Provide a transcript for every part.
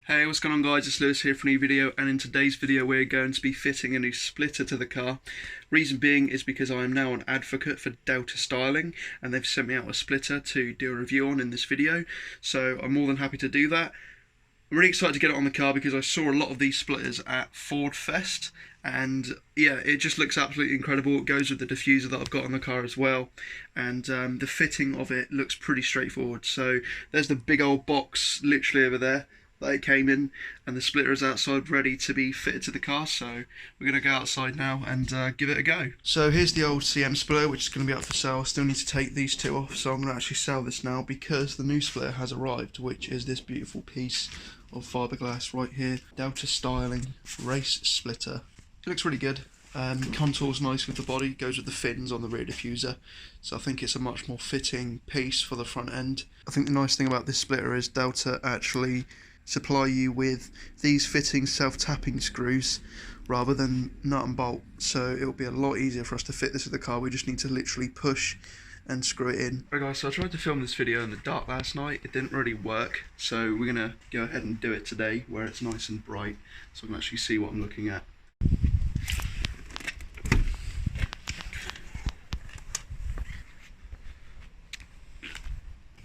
Hey, what's going on guys, it's Lewis here for a new video, and in today's video we're going to be fitting a new splitter to the car. Reason being is because I am now an advocate for Delta styling, and they've sent me out a splitter to do a review on in this video, so I'm more than happy to do that. I'm really excited to get it on the car because I saw a lot of these splitters at Ford Fest, and yeah, it just looks absolutely incredible. It goes with the diffuser that I've got on the car as well, and the fitting of it looks pretty straightforward. So there's the big old box literally over there that it came in, and the splitter is outside ready to be fitted to the car, so we're going to go outside now and give it a go. So here's the old CM splitter, which is going to be up for sale. I still need to take these two off, so I'm going to actually sell this now because the new splitter has arrived, which is this beautiful piece of fiberglass right here. Delta styling race splitter. It looks really good. Contours nice with the body, goes with the fins on the rear diffuser, so I think it's a much more fitting piece for the front end. I think the nice thing about this splitter is Delta actually supply you with these fitting self-tapping screws rather than nut and bolt, so it will be a lot easier for us to fit this with the car. We just need to literally push and screw it in. Right guys, so I tried to film this video in the dark last night. It didn't really work, so we're gonna go ahead and do it today where it's nice and bright so I can actually see what I'm looking at.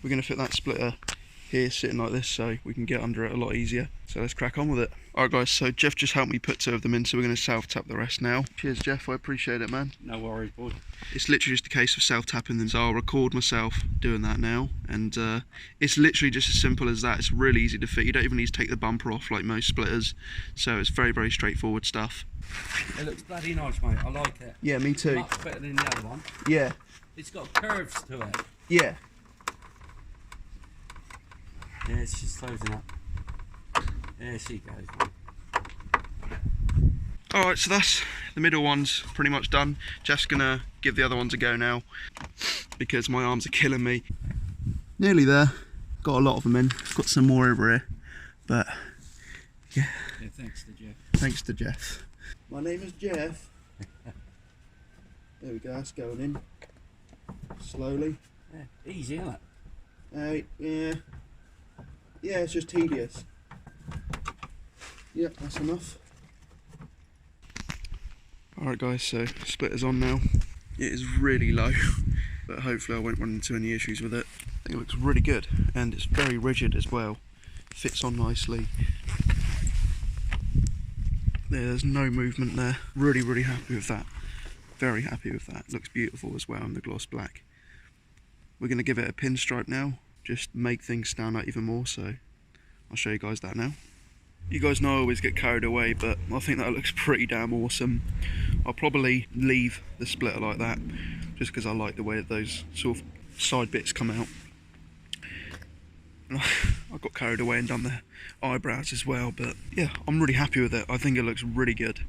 We're gonna fit that splitter here sitting like this so we can get under it a lot easier, so let's crack on with it. Alright guys, so Jeff just helped me put two of them in, so we're going to self-tap the rest now. Cheers Jeff, I appreciate it man. No worries bud. It's literally just a case of self-tapping them, so I'll record myself doing that now, and it's literally just as simple as that. It's really easy to fit, you don't even need to take the bumper off like most splitters, so it's very, very straightforward stuff. It looks bloody nice mate, I like it. Yeah, me too. Much better than the other one. Yeah. It's got curves to it. Yeah. Yeah, it's just closing up. There she goes. Alright, so that's the middle one's pretty much done. Jeff's gonna give the other ones a go now because my arms are killing me. Nearly there. Got a lot of them in. Got some more over here. But yeah. Yeah, thanks to Jeff. Thanks to Jeff. My name is Jeff. There we go, that's going in. Slowly. Yeah, easy, isn't it? Yeah. Yeah, it's just tedious. Yep, that's enough. Alright guys, so splitter's on now. It is really low, but hopefully I won't run into any issues with it. I think it looks really good, and it's very rigid as well. Fits on nicely. There's no movement there. Really, really happy with that. Very happy with that. Looks beautiful as well in the gloss black. We're going to give it a pinstripe now. Just make things stand out even more, so I'll show you guys that now. You guys know I always get carried away, but I think that looks pretty damn awesome. I'll probably leave the splitter like that just because I like the way that those sort of side bits come out. And I got carried away and done the eyebrows as well, but yeah, I'm really happy with it. I think it looks really good.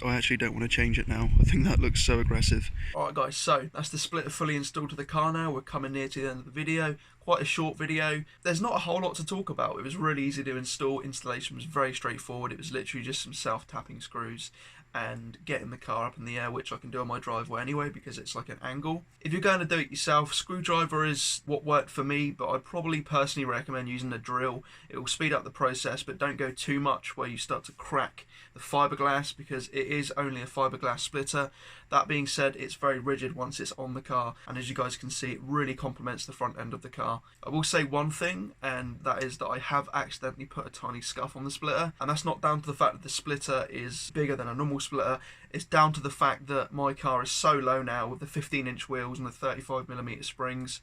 I actually don't want to change it now. I think that looks so aggressive. Alright guys, so that's the splitter fully installed to the car now. We're coming near to the end of the video. Quite a short video. There's not a whole lot to talk about. It was really easy to install. Installation was very straightforward. It was literally just some self-tapping screws and getting the car up in the air, which I can do on my driveway anyway because it's like an angle. If you're going to do it yourself, screwdriver is what worked for me, but I'd probably personally recommend using a drill. It will speed up the process, but don't go too much where you start to crack the fiberglass because it is only a fiberglass splitter. That being said, it's very rigid once it's on the car, and as you guys can see, it really complements the front end of the car. I will say one thing, and that is that I have accidentally put a tiny scuff on the splitter, and that's not down to the fact that the splitter is bigger than a normal splitter. It's down to the fact that my car is so low now with the 15-inch wheels and the 35mm springs.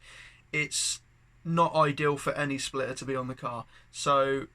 It's not ideal for any splitter to be on the car, so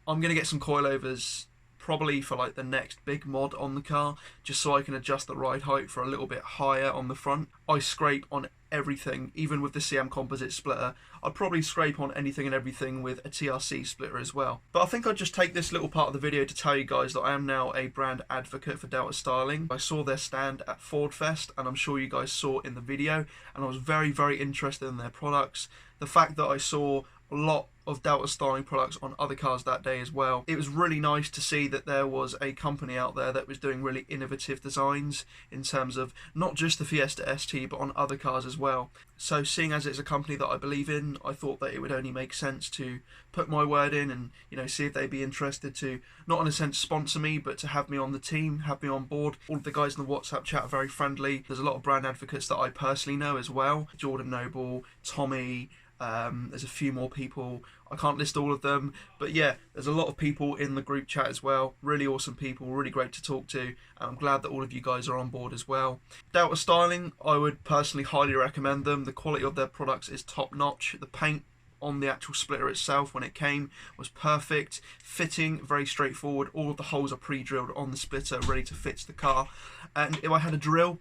I'm going to get some coilovers probably for like the next big mod on the car, just so I can adjust the ride height for a little bit higher on the front. I scrape on everything, even with the CM composite splitter. I'd probably scrape on anything and everything with a TRC splitter as well. But I think I'd just take this little part of the video to tell you guys that I am now a brand advocate for Delta styling. I saw their stand at Ford Fest, and I'm sure you guys saw in the video, and I was very, very interested in their products. The fact that I saw a lot of Delta styling products on other cars that day as well. It was really nice to see that there was a company out there that was doing really innovative designs in terms of not just the Fiesta ST but on other cars as well. So seeing as it's a company that I believe in, I thought that it would only make sense to put my word in and, you know, see if they'd be interested to, not in a sense sponsor me, but to have me on the team, have me on board. All of the guys in the WhatsApp chat are very friendly. There's a lot of brand advocates that I personally know as well. Jordan Noble, Tommy, there's a few more people. I can't list all of them, but yeah, there's a lot of people in the group chat as well. Really awesome people, really great to talk to, and I'm glad that all of you guys are on board as well. Delta Styling, I would personally highly recommend them. The quality of their products is top notch. The paint on the actual splitter itself when it came was perfect. Fitting, very straightforward. All of the holes are pre-drilled on the splitter, ready to fit to the car. And if I had a drill,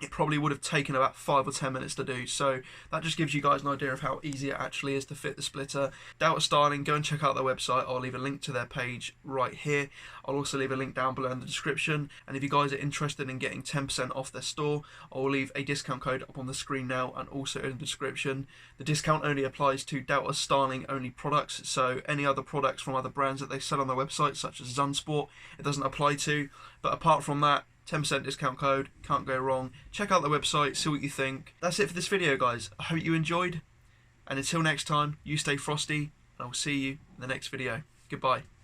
it probably would have taken about 5 or 10 minutes to do. So that just gives you guys an idea of how easy it actually is to fit the splitter. Delta Styling, go and check out their website. I'll leave a link to their page right here. I'll also leave a link down below in the description. And if you guys are interested in getting 10% off their store, I'll leave a discount code up on the screen now and also in the description. The discount only applies to Delta Styling only products. So any other products from other brands that they sell on their website, such as Zunsport, it doesn't apply to. But apart from that, 10% discount code, can't go wrong. Check out the website, see what you think. That's it for this video, guys. I hope you enjoyed. And until next time, you stay frosty, and I will see you in the next video. Goodbye.